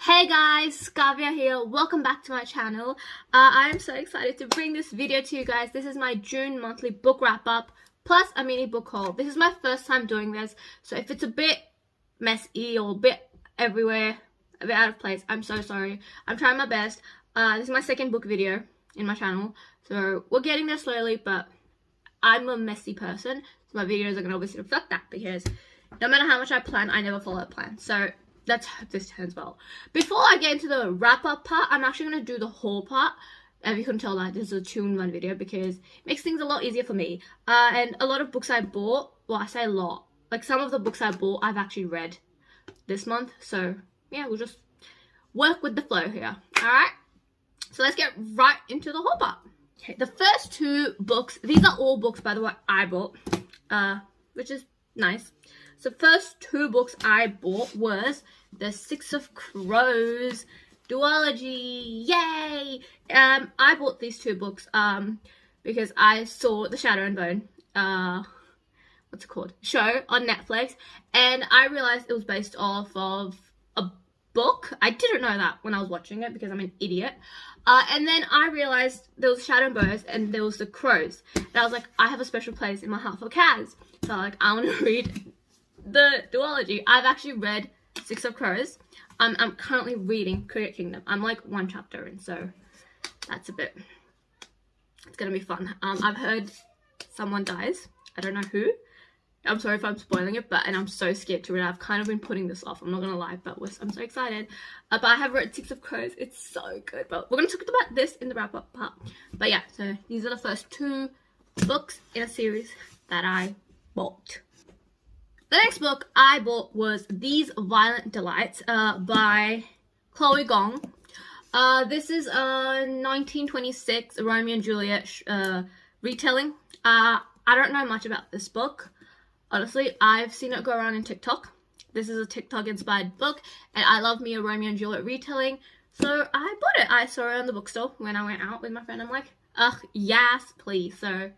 Hey guys, Kavya here. Welcome back to my channel. I am so excited to bring this video to you guys. This is my June monthly book wrap up plus a mini book haul. This is my first time doing this, so if it's a bit messy or a bit everywhere, a bit out of place, I'm so sorry. I'm trying my best. This is my second book video in my channel, so we're getting there slowly, but I'm a messy person, so my videos are going to obviously reflect that because no matter how much I plan, I never follow a plan. So let's hope this turns well. Before I get into the wrap-up part, I'm actually going to do the haul part. If you couldn't tell that, this is a 2-in-1 video because it makes things a lot easier for me. And a lot of books I bought, well, I say a lot, like some of the books I bought, I've actually read this month. So, yeah, we'll just work with the flow here. Alright? So let's get right into the haul part. Okay, the first two books, these are all books, by the way, I bought, which is nice. So first two books I bought was The Six of Crows duology. Yay! I bought these two books because I saw the Shadow and Bone what's it called? Show on Netflix, and I realized it was based off of a book. I didn't know that when I was watching it because I'm an idiot. And then I realized there was Shadow and Bones and there was the Crows. And I was like, I have a special place in my heart for Kaz. So I want to read the duology. I've actually read Six of Crows. I'm currently reading Cricket Kingdom. I'm like one chapter in, so that's a bit, it's gonna be fun. I've heard someone dies. I don't know who. I'm sorry if I'm spoiling it, and I'm so scared to read it. I've kind of been putting this off, I'm not gonna lie, but I'm so excited. But I have read Six of Crows. It's so good, but we're gonna talk about this in the wrap-up part. But yeah, so these are the first two books in a series that I bought. The next book I bought was These Violent Delights by Chloe Gong. This is a 1926 Romeo and Juliet retelling. I don't know much about this book. Honestly, I've seen it go around in TikTok. This is a TikTok-inspired book, and I love me a Romeo and Juliet retelling, so I bought it. I saw it in the bookstore when I went out with my friend. I'm like, ugh, yes, please. So,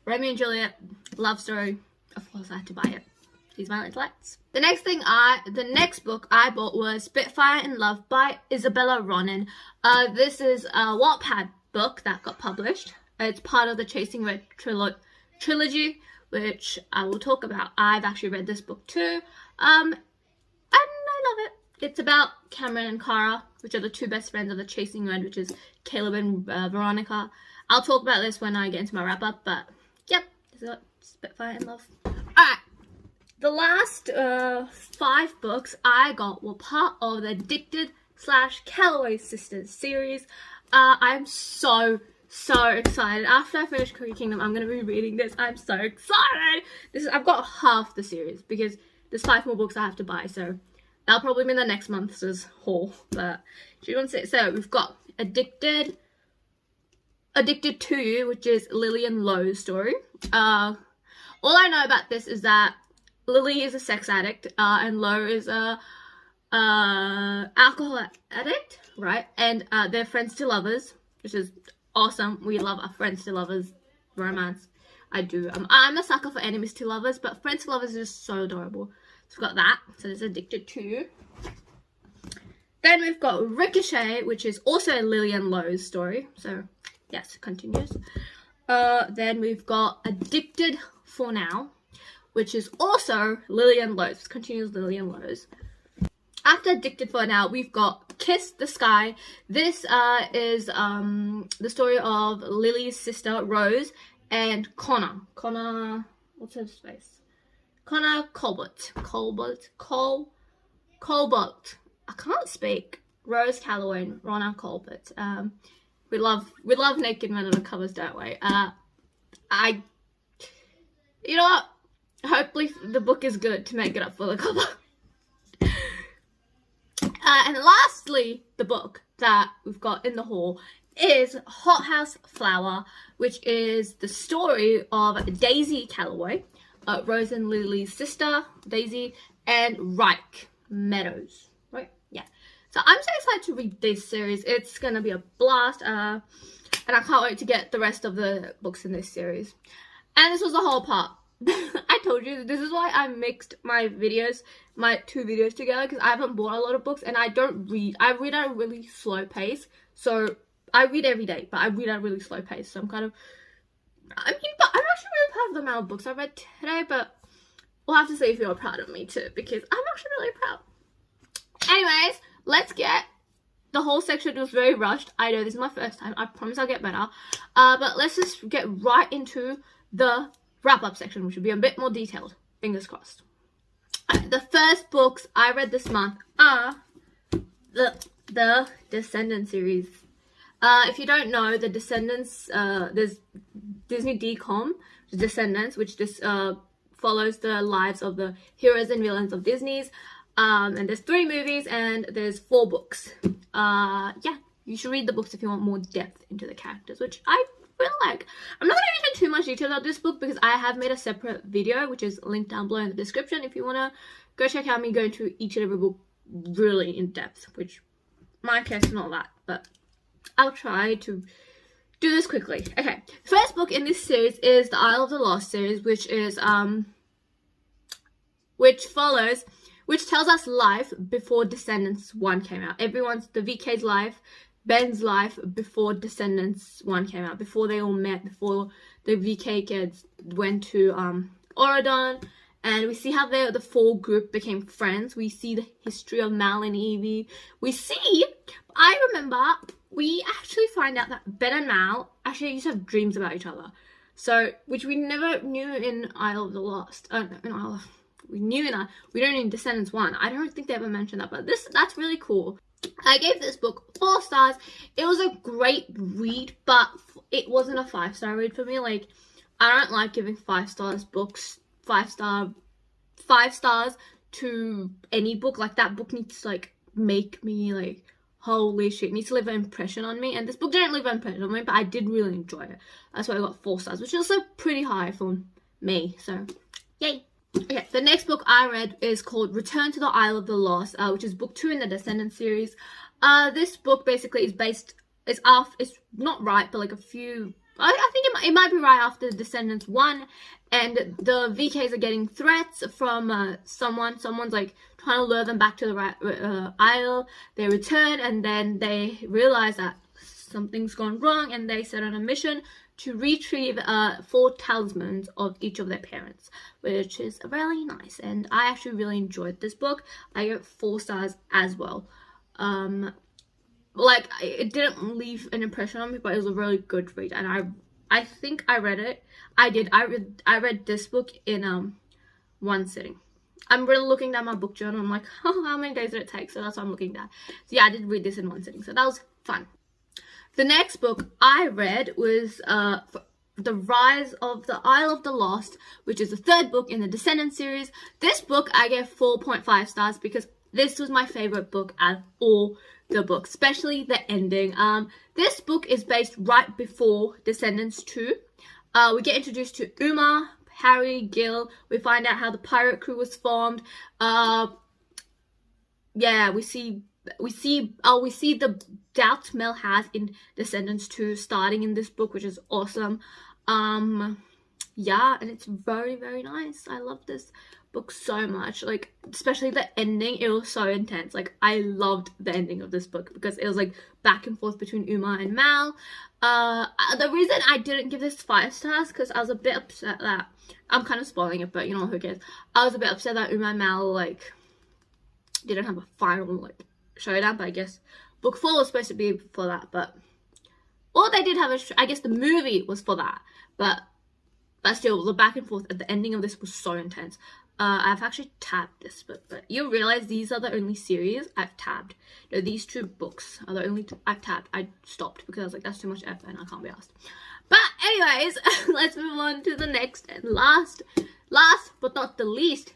Romeo and Juliet, love story. Of course, I had to buy it. These Violent Delights. The next book I bought was Spitfire in Love by Isabelle Ronin. This is a Wattpad book that got published. It's part of the Chasing Red trilogy, which I will talk about. I've actually read this book too, and I love it. It's about Cameron and Cara, which are the two best friends of the Chasing Red, which is Caleb and Veronica. I'll talk about this when I get into my wrap-up, but yep, this is Spitfire in Love. Alright. The last 5 books I got were part of the Addicted / Calloway Sisters series. I'm so excited. After I finish Cricket Kingdom, I'm going to be reading this. I'm so excited. I've got half the series because there's 5 more books I have to buy, so that'll probably be the next month's haul. But so we've got Addicted to You, which is Lily and Lowe's story. All I know about this is that Lily is a sex addict, and Lowe is a alcohol addict, right? And they're friends to lovers, which is awesome. We love our friends to lovers romance. I do. I'm a sucker for enemies to lovers, but friends to lovers is just so adorable. So we've got that. So there's Addicted to You. Then we've got Ricochet, which is also Lily and Lowe's story. So yes, it continues. Then we've got Addicted for Now, which is also Lily and Lowe's. Continues Lily and Lowe's. After Addicted for Now, we've got Kiss the Sky. This is the story of Lily's sister, Rose, and Connor. What's his face? Connor Colbert. Colbert. I can't speak. Rose Calloway and Ronin Colbert. We love naked men on the covers, don't we? You know what? Hopefully the book is good to make it up for the cover. And lastly, the book that we've got in the haul is Hothouse Flower, which is the story of Daisy Calloway, Rose and Lily's sister, Daisy, and Reich Meadows, right? Yeah. So I'm so excited to read this series. It's gonna be a blast, and I can't wait to get the rest of the books in this series. And this was the whole part. I told you, this is why I mixed my videos, my 2 videos together, because I haven't bought a lot of books and I don't read. I read at a really slow pace. So I read every day, but I read at a really slow pace. So I'm kind of, I mean, but I'm actually really proud of the amount of books I read today, but we'll have to see if you're proud of me too, because I'm actually really proud. Anyways, let's get, the whole section was very rushed. I know this is my first time. I promise I'll get better. But let's just get right into the wrap-up section, which will be a bit more detailed. Fingers crossed. The first books I read this month are the Descendants series. If you don't know, the Descendants, there's Disney DCOM, Descendants, which just follows the lives of the heroes and villains of Disney's. And there's 3 movies and there's 4 books. Yeah, you should read the books if you want more depth into the characters, which I really like. I'm not going to get into too much detail about this book because I have made a separate video, which is linked down below in the description if you want to go check out me go into each and every book really in depth, which my case is not that, but I'll try to do this quickly. Okay, the first book in this series is the Isle of the Lost series, which is which tells us life before Descendants 1 came out. The VK's life, Ben's life before Descendants 1 came out, before they all met, before the VK kids went to Oradon, and we see how the 4 group became friends. We see the history of Mal and Evie. I remember, we actually find out that Ben and Mal actually used to have dreams about each other. So, which we never knew in Isle of the Lost. We don't in Descendants 1. I don't think they ever mentioned that, but that's really cool. I gave this book 4 stars. It was a great read, but it wasn't a 5-star read for me. Like, I don't like giving 5 books 5 stars to any book. Like, that book needs to like make me like, holy shit, it needs to leave an impression on me. And this book didn't leave an impression on me, but I did really enjoy it. That's why I got 4 stars, which is also pretty high for me. So, yay. Okay, the next book I read is called Return to the Isle of the Lost, which is book 2 in the Descendants series. This book basically is it's not right, but like a few, I think it might be right after Descendants 1, and the VKs are getting threats from someone's like trying to lure them back to the isle. They return, and then they realize that something's gone wrong, and they set on a mission to retrieve 4 talismans of each of their parents, which is really nice, and I actually really enjoyed this book. I gave 4 stars as well. Like, it didn't leave an impression on me, but it was a really good read, and I think I read it. I read this book in 1 sitting. I'm really looking down my book journal. I'm like, oh, how many days did it take? So that's what I'm looking at. So yeah, I did read this in 1 sitting, so that was fun. The next book I read was The Rise of the Isle of the Lost, which is the 3rd book in the Descendants series. This book I gave 4.5 stars because this was my favorite book out of all the books, especially the ending. This book is based right before Descendants 2. We get introduced to Uma, Harry, Gil. We find out how the pirate crew was formed. Yeah, we see the doubts Mel has in Descendants 2 starting in this book, which is awesome. Yeah, and it's very, very nice. I love this book so much. Like, especially the ending, it was so intense. Like, I loved the ending of this book because it was like back and forth between Uma and Mal. The reason I didn't give this 5 stars because I was a bit upset that, I'm kind of spoiling it, but you know, who cares. I was a bit upset that Uma and Mal like didn't have a final like showdown, but I guess book 4 was supposed to be for that, but well, they did have I guess the movie was for that, but still, the back and forth at the ending of this was so intense. I've actually tabbed this book, but you realize these are the only series I've tabbed. No, these 2 books are the only 2 I've tabbed. I stopped because I was like, that's too much effort and I can't be asked. But anyways, let's move on to the next and last but not the least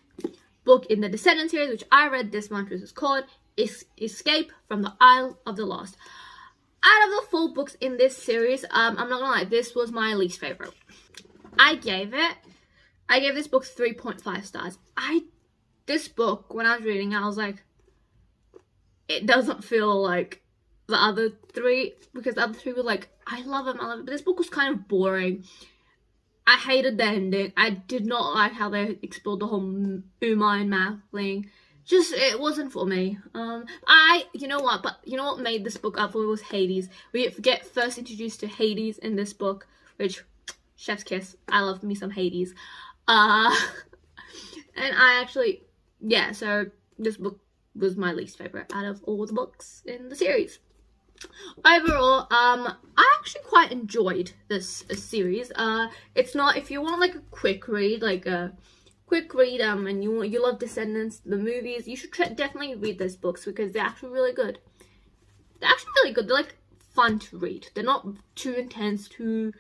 book in the Descendants series, which I read this month, which is called Escape from the Isle of the Lost. Out of the 4 books in this series, I'm not gonna lie, this was my least favorite. I gave this book 3.5 stars. This book, when I was reading it, I was like, it doesn't feel like the other 3, because the other 3 were like, I love them, but this book was kind of boring. I hated the ending. I did not like how they explored the whole Uma and Math thing. Just, it wasn't for me. You know what made this book up for me was Hades. We get first introduced to Hades in this book, which, chef's kiss, I love me some Hades. And I actually, yeah, so this book was my least favorite out of all the books in the series. Overall, I actually quite enjoyed this series. It's not, if you want like a quick read, and you love Descendants, the movies, you should definitely read those books because they're actually really good. They're like fun to read. They're not too intense, too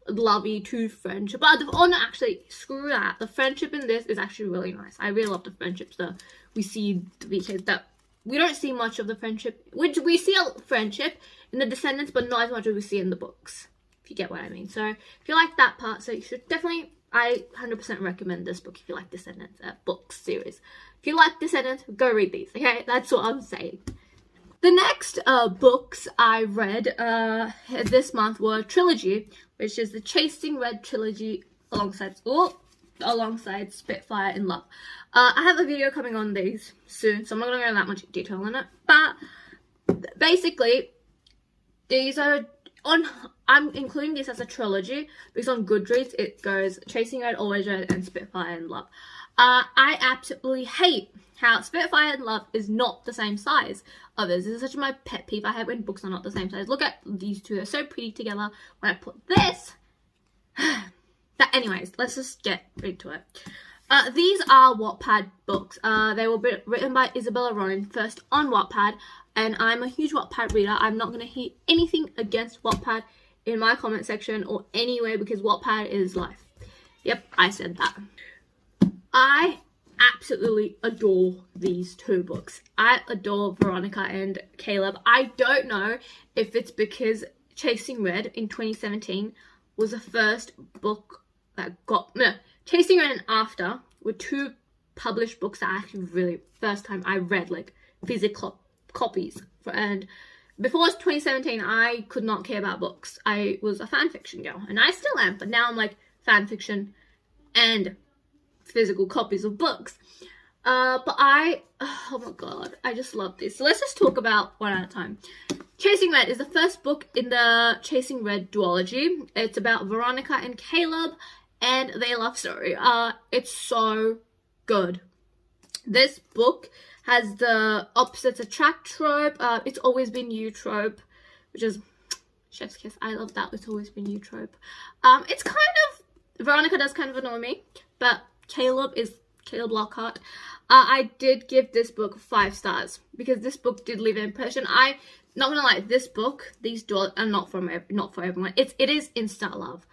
lovey, too friendship. But actually, screw that. The friendship in this is actually really nice. I really love the friendships that we see, because that we don't see much of the friendship, which we see a friendship in the Descendants, but not as much as we see in the books, if you get what I mean. So if you like that part, so you should definitely, I 100% recommend this book if you like Descendants, book series. If you like Descendants, go read these, okay? That's what I'm saying. The next books I read this month were Trilogy, which is the Chasing Red trilogy alongside Spitfire and Love. I have a video coming on these soon, so I'm not going to go into that much detail on it. But basically, these are I'm including this as a trilogy because on Goodreads it goes Chasing Red, Always Red, and Spitfire and Love. I absolutely hate how Spitfire and Love is not the same size of this. This is such my pet peeve. I hate when books are not the same size. Look at these two; they're so pretty together. When I put this. But anyways, let's just get into it. These are Wattpad books. They were written by Isabelle Ronin, first on Wattpad, and I'm a huge Wattpad reader. I'm not going to hear anything against Wattpad in my comment section or anywhere because Wattpad is life. Yep, I said that. I absolutely adore these two books. I adore Veronica and Caleb. I don't know if it's because Chasing Red in 2017 was the first book that got Chasing Red and After were two published books that actually really first time I read like physical copies. And before it was 2017, I could not care about books. I was a fan fiction girl, and I still am, but now I'm like fan fiction and physical copies of books. But oh my god, I just love this. So let's just talk about one at a time. Chasing Red is the first book in the Chasing Red duology. It's about Veronica and Caleb and their love story. It's so good. This book has the opposites attract trope. It's always been you trope, which is chef's kiss. I love that. It's always been you trope. It's kind of, Veronica does kind of annoy me, but Caleb Lockhart. I did give this book 5 stars because this book did leave an impression. Not gonna lie, this book, these doors are not for everyone. It is instant love,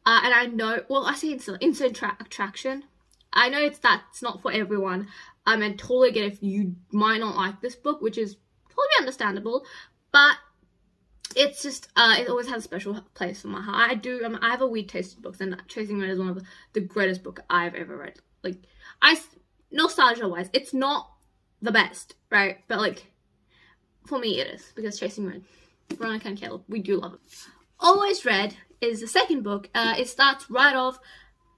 and I know. Well, I say instant attraction. I know that's not for everyone. And totally get if you might not like this book, which is totally understandable. But it's just it always has a special place in my heart. I have a weird taste in books, and Chasing Red is one of the greatest book I've ever read. Like, nostalgia wise, it's not the best, right? But like, for me it is, because Chasing Red, Veronica and Caleb, we do love it. Always Red is the second book. It starts right off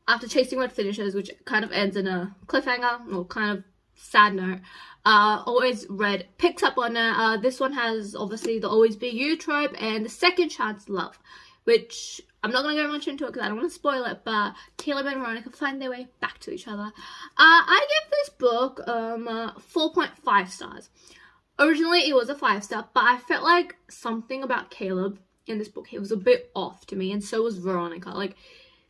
after Chasing Red finishes, which kind of ends in a cliffhanger or kind of sad note. Always Red picks up on it. This one has obviously the Always Be You trope and the second chance love, which I'm not going to go much into it because I don't want to spoil it, but Caleb and Veronica find their way back to each other. I give this book 4.5 stars. Originally it was a 5-star, but I felt like something about Caleb in this book, he was a bit off to me, and so was Veronica. Like,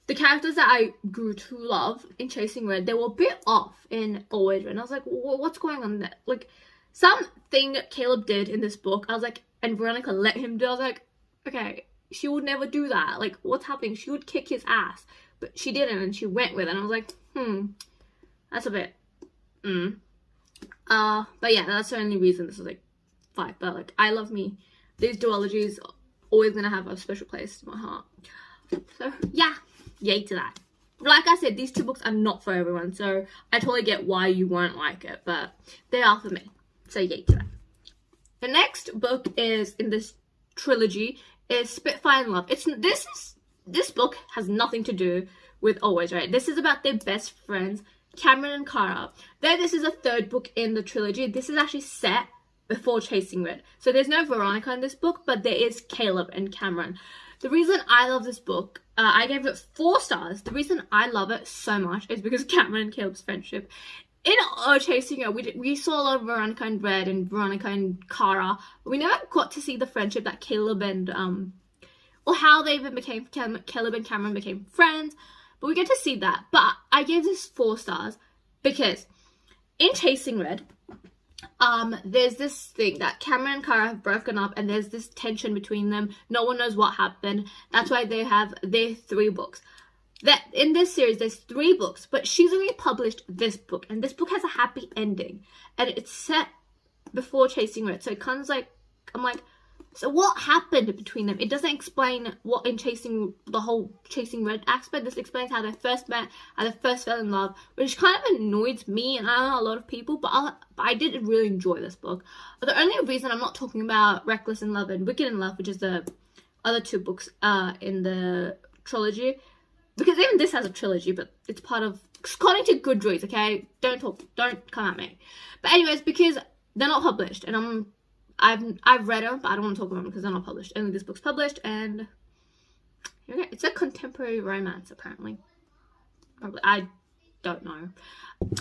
the characters that I grew to love in Chasing Red, they were a bit off in Always Red. And I was like, what's going on there? Like, something Caleb did in this book, I was like, and Veronica let him do, I was like, okay, she would never do that. Like, what's happening? She would kick his ass. But she didn't, and she went with it. And I was like, that's a bit, But yeah, that's the only reason this is like 5. But like, I love me. These duologies are always gonna have a special place in my heart. So yeah, yay to that. Like I said, these 2 books are not for everyone, so I totally get why you won't like it, but they are for me. So yay to that. The next book is in this trilogy is Spitfire and Love. This book has nothing to do with always, right? This is about their best friends, Cameron and Kara. Though this is a third book in the trilogy, this is actually set before Chasing Red. So there's no Veronica in this book, but there is Caleb and Cameron. The reason I love this book, I gave it 4 stars. The reason I love it so much is because Cameron and Caleb's friendship. In Chasing Red, we saw a lot of Veronica and Red and Veronica and Kara, but we never got to see the friendship that Caleb and, or how they even became, Caleb and Cameron became friends, but we get to see that. But I gave this 4 stars because in Chasing Red, there's this thing that Cameron and Kara have broken up, and there's this tension between them. No one knows what happened. That's why they have their 3 books. That in this series, there's 3 books, but she's already published this book, and this book has a happy ending, and it's set before Chasing Red. So it kind of like, I'm like, so what happened between them? It doesn't explain what in the whole Chasing Red aspect. This explains how they first met, how they first fell in love, which kind of annoys me and I know a lot of people, but I did really enjoy this book. But the only reason I'm not talking about Reckless in Love and Wicked in Love, which is the other 2 books in the trilogy, because even this has a trilogy, but it's part of, according to Goodreads, okay? Don't come at me. But anyways, because they're not published, and I've read them, but I don't want to talk about them because they're not published. Only this book's published, and okay, it's a contemporary romance, apparently. Probably, I don't know.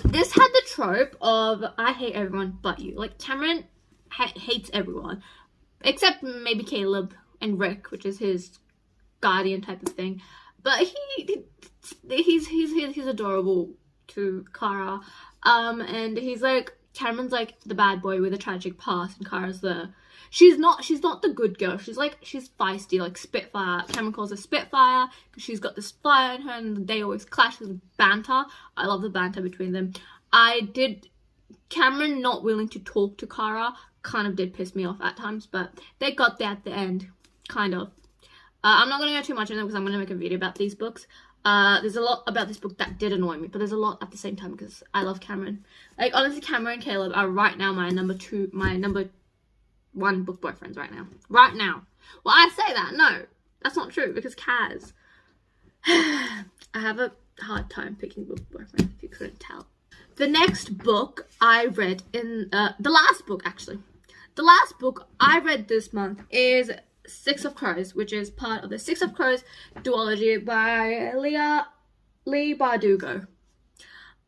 This had the trope of, I hate everyone but you. Like, Cameron hates everyone, except maybe Caleb and Rick, which is his guardian type of thing. But he's adorable to Kara, and he's like, Cameron's like the bad boy with a tragic past, and Kara's she's not the good girl. She's feisty, like Spitfire. Cameron calls her Spitfire because she's got this fire in her, and they always clash with banter. I love the banter between them. Cameron not willing to talk to Kara kind of did piss me off at times, but they got there at the end, kind of. I'm not going to go too much into it because I'm going to make a video about these books. There's a lot about this book that did annoy me, but there's a lot at the same time because I love Cameron. Like, honestly, Cameron and Caleb are right now my number 1 book boyfriends right now. Right now. Well, I say that. No, that's not true because Kaz. I have a hard time picking book boyfriends, if you couldn't tell. The next book I read the last book I read this month is Six of Crows, which is part of the Six of Crows duology by Leigh Bardugo.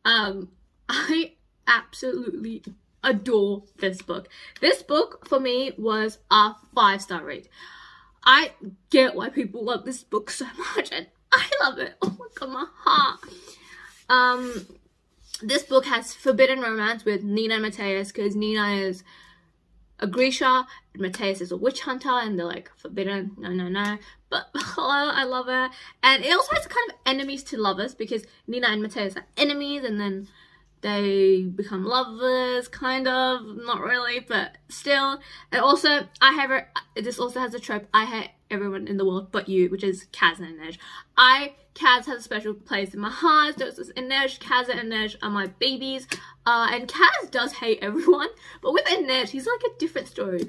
I absolutely adore this book. This book for me was a 5-star read. I get why people love this book so much, and I love it. Oh my god, my heart. This book has forbidden romance with Nina and Matthias, because Nina is a Grisha and Matthias is a witch hunter, and they're like, forbidden, no, but hello, I love her. And it also has kind of enemies to lovers, because Nina and Matthias are enemies, and then they become lovers, kind of, not really, but still. And also, this also has a trope, I hate everyone in the world but you, which is Kaz and Inej. Kaz has a special place in my heart. So it's Inej, Kaz and Inej are my babies. And Kaz does hate everyone, but with Inej, he's like a different story.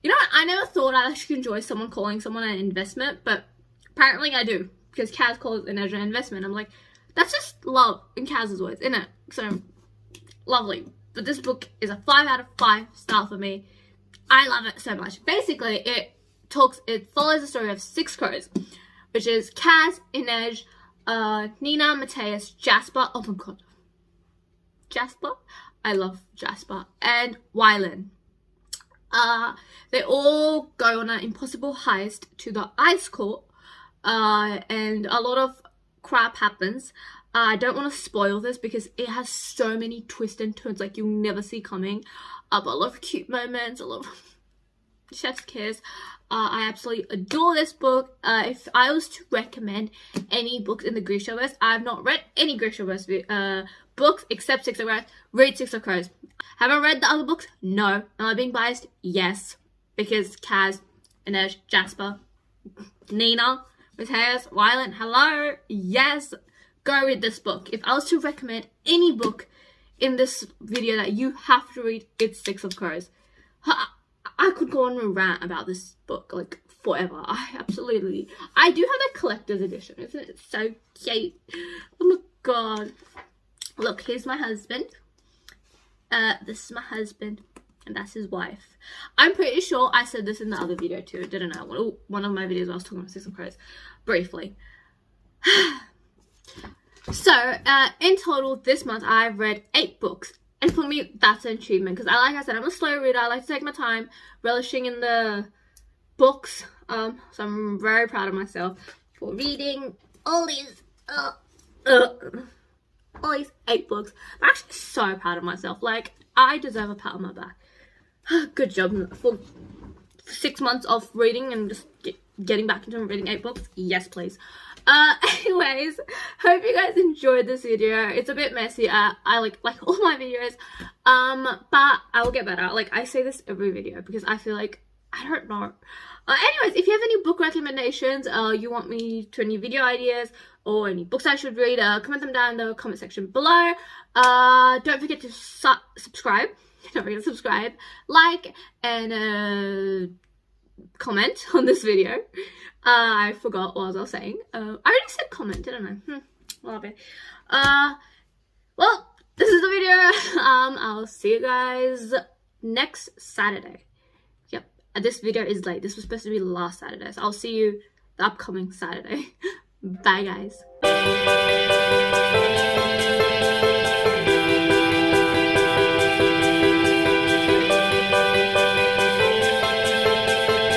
You know what? I never thought I actually enjoy someone calling someone an investment, but apparently I do, because Kaz calls Inej an investment. I'm like, that's just love in Kaz's words, isn't it? So, lovely. But this book is a 5 out of 5 star for me. I love it so much. Basically, it follows the story of 6 crows, which is Kaz, Inej, Nina, Matthias, Jasper. Oh my god. Jasper? I love Jasper. And Wylan. They all go on an impossible heist to the ice court, and a lot of crap happens. I don't want to spoil this because it has so many twists and turns like you'll never see coming. But a lot of cute moments, a lot of chef's kiss. I absolutely adore this book. If I was to recommend any books in the Grishaverse, I have not read any Grishaverse books except Six of Crows. Read Six of Crows. Haven't read the other books? No. Am I being biased? Yes. Because Kaz, Inej, Jasper, Nina, Matthias, Wylan, hello? Yes. Go read this book. If I was to recommend any book in this video that you have to read, it's Six of Crows. I could go on a rant about this book like forever. I do have the collector's edition. Isn't it so cute? Oh my god. Look, here's my husband. This is my husband, and that's his wife. I'm pretty sure I said this in the other video too, didn't I? One of my videos I was talking about Six of Crows briefly. So, in total this month I've read 8 books. And for me, that's an achievement, because like I said, I'm a slow reader. I like to take my time, relishing in the books. So I'm very proud of myself for reading all these 8 books. I'm actually so proud of myself. Like, I deserve a pat on my back. Good job for 6 months of reading and just getting back into reading 8 books. Yes, please. Anyways, hope you guys enjoyed this video. It's a bit messy. I like all my videos, but I will get better. Like, I say this every video because I feel like, I don't know. Anyways, if you have any book recommendations, you want me to any video ideas or any books I should read, comment them down in the comment section below. Don't forget to subscribe. Don't forget to subscribe, like, and comment on this video. I forgot what I was saying. I already said comment, didn't I? Well, this is the video. I'll see you guys next Saturday. Yep, this video is late. This was supposed to be last Saturday, so I'll see you the upcoming Saturday. Bye, guys.